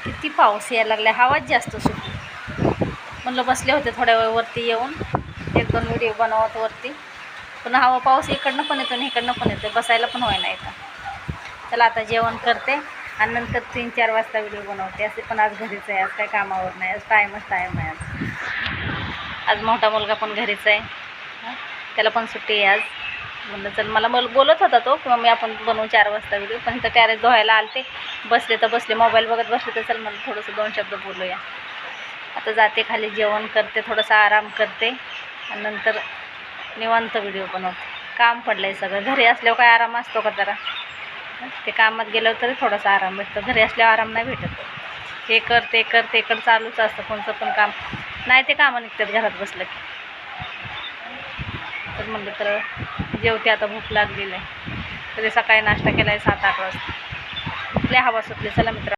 किती पाऊस यायला लागला, हवाच जास्त सुटली. म्हणलं बसले होते थोड्या वेळ वरती येऊन 1-2 व्हिडिओ बनवत वरती, पण हवा पाऊस इकडनं पण येतो आणि इकडनं पण येतो, बसायला पण होईना इथं. चला आता जेवण करते आणि नंतर 3-4 वाजता व्हिडिओ बनवते. असे पण आज घरीच आहे, आज काय कामावर नाही, आज टाईम आहे. आज मोठा मुलगा पण घरीच आहे, त्याला पण सुट्टी आहे आज. म्हणलं चल, मला बोलत होता तो किंवा मी आपण बनवू 4 वाजता व्हिडिओ, पण इथं टॅरेस धुवायला आलते, बसले तर बसले, मोबाईल बघत बसले तर चल मला थोडंसं 2 शब्द बोलूया. आता जाते खाली, जेवण करते, थोडासा आराम करते आणि नंतर निवांत व्हिडिओ बनवते. काम पडलं आहे सगळं, घरी असल्यावर काय आराम असतो का जरा, ते कामात गेल्यावर तरी थोडासा आराम भेटतो, घरी असल्यावर आराम नाही भेटत. हे कर ते कर ते कर चालूच असतं, कोणतं पण काम नाही ते कामं निघतात घरात बसलं की. तर म्हणलं तर जेवते आता, भूक लागलेली आहे. तरी सकाळी नाश्ता केला आहे 7-8 वाजता. लय हवा सुटली. चला मित्र.